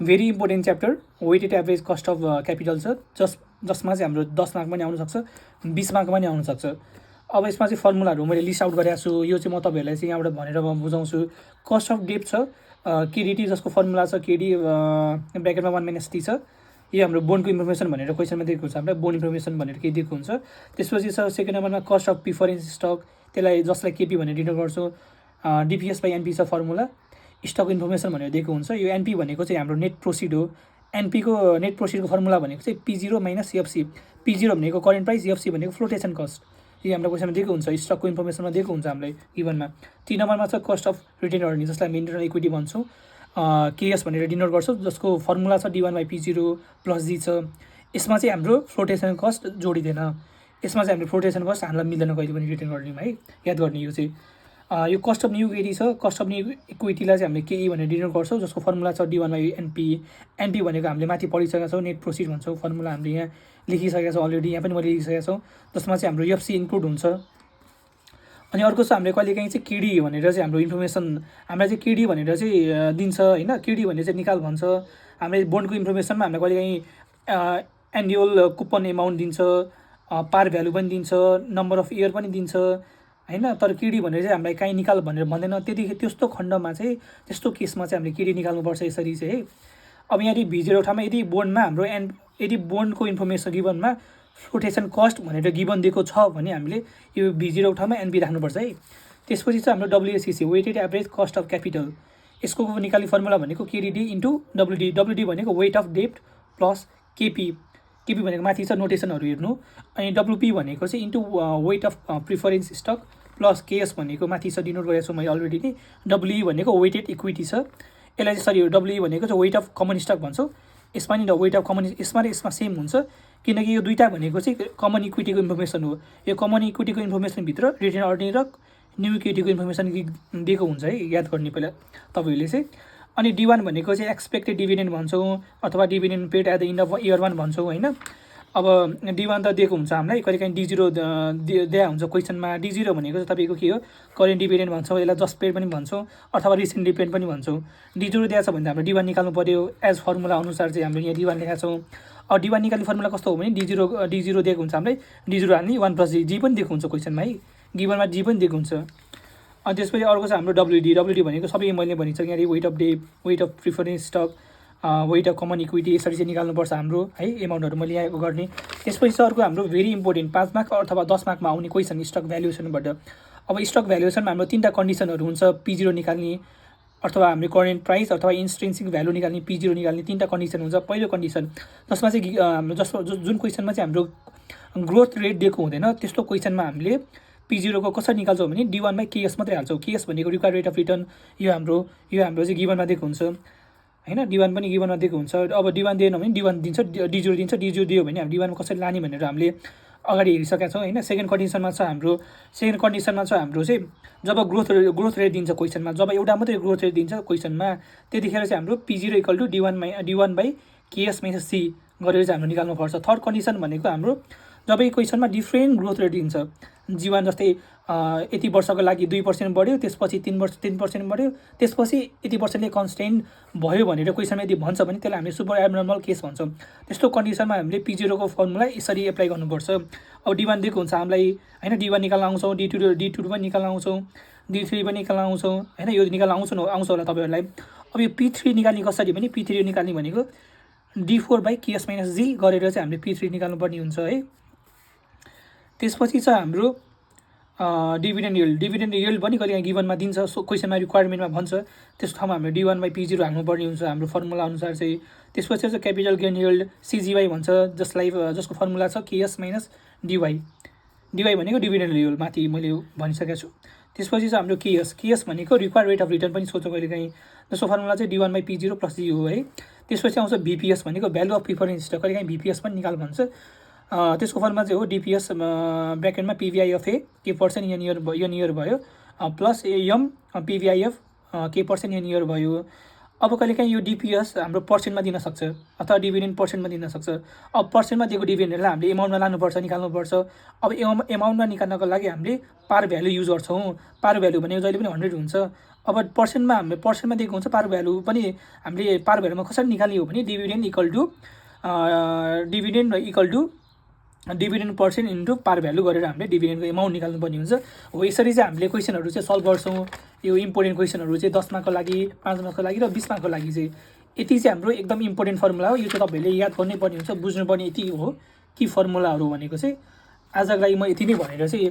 Very important chapter weighted average cost of capital छ, जसमा चाहिँ हाम्रो 10 मार्कमा पनि आउनसक्छ, 20 मार्कमा पनि आउनसक्छ। अब यसमा चाहिँ फर्मुलाहरू मैले लिस्ट आउट गरेको छु, यो चाहिँ म तपाईँहरूलाई चाहिँ यहाँबाट भनेर म बुझाउँछु। कस्ट अफ डेट छ केडिटी, जसको फर्मुला छ केडी ब्र्याकेटमा 1 - t छ। यो हाम्रो बोन्डको इन्फर्मेसन भनेर क्वेसनमा दिएको हुन्छ, हामीलाई बोन्ड इन्फर्मेसन भनेर के दिएको हुन्छ। त्यसपछि छ सेकेन्ड नम्बरमा कस्ट अफ प्रिफरेन्स स्टक, जसलाई केपी भनेर डिनोट गर्छौँ। डिपिएस बाई एनपी छ फर्मुला। स्टक इन्फर्मेसन भनेर दिएको हुन्छ। यो एनपी भनेको चाहिँ हाम्रो नेट प्रोसिड हो। एनपीको नेट प्रोसिडको फर्मुला भनेको चाहिँ P0 - एफसी। P0 भनेको करेन्ट प्राइस, एफसी भनेको फ्लोटेसन कस्ट। यो हाम्रो क्वेसनमा दिएको हुन्छ, स्टकको इन्फर्मेसनमा दिएको हुन्छ हामीलाई गिभनमा। 3 नम्बरमा छ कस्ट अफ रिटेन अर्निङ, जसलाई हामी इन्टरनल इक्विटी भन्छौँ, केएस भनेर डिनोट गर्छौँ, जसको फर्मुला छ D1/P0 + G छ। यसमा चाहिँ हाम्रो फ्लोटेसन कस्ट जोडिँदैन, यसमा चाहिँ हाम्रो फ्लोटेसन कस्ट हामीलाई मिल्दैन कहिले पनि रिटेन अर्निङमा, है, याद गर्ने। यो चाहिँ यो कस्ट अफ न्यू इक्विटी छ। कस्ट अफ न्यू इक्विटीलाई चाहिँ हामीले केई भनेर डिनोट गर्छौँ, जसको फर्मुला छ D1/NP। एनपी भनेको हामीले माथि पढिसकेका छौँ, नेट प्रोसिड भन्छौँ, फर्मुला हामीले यहाँ लेखिसकेका छौँ अलरेडी, यहाँ पनि मैले लेखिसकेका छौँ, जसमा चाहिँ हाम्रो एफसी इन्क्लुड हुन्छ। अनि अर्को छ हामीले कहिलेकाहीँ चाहिँ केडी भनेर चाहिँ हाम्रो इन्फर्मेसन हामीलाई चाहिँ केडी भनेर चाहिँ दिन्छ, होइन, केडी भनेर चाहिँ निकाल भन्छ। हामीले बोन्डको इन्फर्मेसनमा हामीलाई कहिलेकाहीँ एन्युअल कुपन एमाउन्ट दिन्छ, पार भ्यालु पनि दिन्छ, नम्बर अफ इयर पनि दिन्छ, होइन। तर केडी भनेर चाहिँ हामीलाई काहीँ निकाल भनेर भन्दैन। त्यस्तो खण्डमा चाहिँ, त्यस्तो केसमा चाहिँ हामीले केडी निकाल्नुपर्छ यसरी चाहिँ, है। अब यहाँनिर V0 ठाउँमा यदि बोन्डमा हाम्रो यदि बोन्डको इन्फर्मेसन गिभनमा फ्लोटेसन कस्ट भनेर गिभन दिएको छ भने हामीले यो V0 ठाउँमा एनपी राख्नुपर्छ, है। त्यसपछि चाहिँ हाम्रो WACC, weighted average cost of capital. यसको निकाल्ने फर्मुला भनेको केडिडी इन्टु WD। WD भनेको weight of debt plus KP. KP भनेको माथि छ, नोटेसनहरू हेर्नु। अनि WP भनेको चाहिँ into weight of preference stock plus KS भनेको माथि छ, डिनोट गरेको छु मैले अलरेडी नै। WE भनेको वेटेड इक्विटी छ। यसलाई चाहिँ सरी, WE भनेको चाहिँ वेट अफ कमन स्टक भन्छौँ। यसमा नि वेट अफ कमन, यसमा र यसमा सेम हुन्छ, किनकि यो दुईवटा भनेको चाहिँ कमन इक्विटीको इन्फर्मेसन हो। यो कमन इक्विटीको इन्फर्मेसनभित्र रिटेन अर्निङ र न्यू इक्विटीको इन्फर्मेसन दिएको हुन्छ, है, याद गर्ने पहिला तपाईँहरूले चाहिँ। अनि D1 भनेको चाहिँ एक्सपेक्टेड डिभिडेन्ड भन्छौँ, अथवा dividend paid at the end of year 1 भन्छौँ, होइन। अब D1 त दिएको हुन्छ हामीलाई, कहिलेकाहीँ D0 दिया हुन्छ क्वेसनमा। D0 भनेको चाहिँ तपाईँको के हो, करेन्ट डिभिडेन्ड भन्छौँ, यसलाई जस्ट पेड पनि भन्छौँ, अथवा रिसेन्ट डिपेन्ड पनि भन्छौँ। D0 दिएको छ भने त हाम्रो D1 निकाल्नु पऱ्यो, एज फर्मुला अनुसार चाहिँ हामीले यहाँ D1 लेखेका छौँ। अब D1 निकाल्ने फर्मुला कस्तो हो भने D0 दिएको हुन्छ हामीलाई, D0 हाल्ने 1 + G पनि दिएको हुन्छ क्वेसनमा, है, गिभनमा G पनि दिएको हुन्छ। अनि त्यसपछि अर्को छ हाम्रो WD। WD भनेको सबै मैले भनिसकेँ यहाँनिर, weight of debt, weight of preference stock, weight of common equity, यसरी चाहिँ निकाल्नुपर्छ हाम्रो, है, एमाउन्टहरू मैले यहाँ गर्ने। त्यसपछि चाहिँ अर्को हाम्रो भेरी इम्पोर्टेन्ट 5 मार्क अथवा 10 मार्कमा आउने क्वेसन स्टक भ्यालुएसनबाट। अब स्टक भ्यालुएसनमा हाम्रो 3टा कन्डिसनहरू हुन्छ, P0 निकाल्ने, अथवा हाम्रो करेन्ट प्राइस, अथवा इन्ट्रिन्सिक भ्यालु निकाल्ने, P0 निकाल्ने 3टा कन्डिसन हुन्छ। पहिलो कन्डिसन जसमा चाहिँ हाम्रो जुन क्वेसनमा चाहिँ हाम्रो ग्रोथ रेट दिएको हुँदैन, त्यस्तो क्वेसनमा हामीले P0 को कसरी निकाल्छौँ भने D1/KS मात्रै हाल्छौँ। केएस भनेको रिक्वायर्ड रेट अफ रिटर्न, यो हाम्रो चाहिँ गिभनमा दिएको हुन्छ, होइन। D1 पनि गिभनमा दिएको हुन्छ। अब D1 दिएन भने D1 दिन्छ, D0 दिन्छ। D0 दियो भने हामी D1 कसरी लाने भनेर हामीले अगाडि हेरिसकेका छौँ, होइन। सेकेन्ड कन्डिसनमा छ हाम्रो चाहिँ जब ग्रोथ रेट दिन्छ क्वेसनमा, जब एउटा मात्रै ग्रोथ रेट दिन्छ क्वेसनमा, त्यतिखेर चाहिँ हाम्रो P0 = D1/KS - C गरेर चाहिँ हाम्रो निकाल्नुपर्छ। थर्ड कन्डिसन भनेको हाम्रो जब यो क्वेसनमा डिफ्रेन्ट ग्रोथ रेट दिन्छ, जीवन जस्तै यति वर्षको लागि 2% बढ्यो, त्यसपछि 3% बढ्यो, त्यसपछि यति पर्सेन्टले कन्स्टेन्ट भयो भनेर क्वेसनमा यदि भन्छ भने त्यसलाई हामीले सुपर एब्नर्मल केस भन्छौँ। त्यस्तो कन्डिसनमा हामीले P0 को फर्मुला यसरी एप्लाई गर्नुपर्छ। अब D1 दिएको हुन्छ हामीलाई, होइन, D1 निकाल्न आउँछौँ, D2 पनि निकाल्न आउँछौँ, D3 पनि निकाल्न आउँछौँ, होइन। यो निकाल्न आउँछ होला तपाईँहरूलाई। अब यो P3 निकाल्ने कसरी भने P3 निकाल्ने भनेको D4/KS - G गरेर चाहिँ हामीले P3 निकाल्नुपर्ने हुन्छ, है। त्यसपछि चाहिँ हाम्रो डिभिडेन्ड यिल्ड पनि कहिले गिभनमा दिन्छ, क्वेसनमा रिक्वायरमेन्टमा भन्छ, त्यस्तो ठाउँमा हामीले D1/P0 हाल्नुपर्ने हुन्छ हाम्रो फर्मुला अनुसार चाहिँ। त्यसपछि चाहिँ क्यापिटल गेन यिल्ड CGY भन्छ, जसको फर्मुला छ KS - DY। DY भनेको डिभिडेन्ड यिल्ड, माथि मैले भनिसकेको छु। त्यसपछि चाहिँ हाम्रो केएस भनेको रिक्वायर्ड रेट अफ रिटर्न पनि सोध्छ कहिलेकाहीँ, जसको फर्मुला चाहिँ D1/P0 + G हो, है। त्यसपछि आउँछ VPS भनेको भ्यालु अफ प्रिफरेन्स स्टक, कहिलेकाहीँ VPS पनि निकाल भन्छ। त्यसको फर्मुला चाहिँ हो DPS ब्र्याकेटमा PVIF K% year भयो, plus M PVIF K% year भयो। अब कहिलेकाहीँ यो DPS हाम्रो पर्सेन्टमा दिन सक्छ, अथवा डिभिडेन्ड पर्सेन्टमा दिन सक्छ। अब पर्सेन्टमा दिएको डिभिडेन्डलाई हामीले एमाउन्टमा लानुपर्छ, निकाल्नुपर्छ। अब एमाउन्टमा निकाल्नको लागि हामीले पार भ्यालु युज गर्छौँ। पार भ्यालु भनेको जहिले पनि 100 हुन्छ। अब पर्सेन्टमा दिएको हुन्छ पार भ्यालु पनि हामीले पार भ्यालुमा कसरी निकाल्ने हो भने dividend equal to dividend percent into par value गरेर हामीले डिभिडेन्डको एमाउन्ट निकाल्नुपर्ने हुन्छ। हो यसरी चाहिँ हामीले क्वेसनहरू चाहिँ सल्भ गर्छौँ। यो इम्पोर्टेन्ट क्वेसनहरू चाहिँ 10 मार्कको लागि, 5 मार्कको लागि र 20 मार्कको लागि चाहिँ यति चाहिँ हाम्रो एकदम इम्पोर्टेन्ट फर्मुला हो। यो चाहिँ तपाईँहरूले याद गर्नै पर्ने हुन्छ, बुझ्नुपर्ने यति हो कि फर्मुलाहरू भनेको चाहिँ। आजको लागि म यति नै भनेर चाहिँ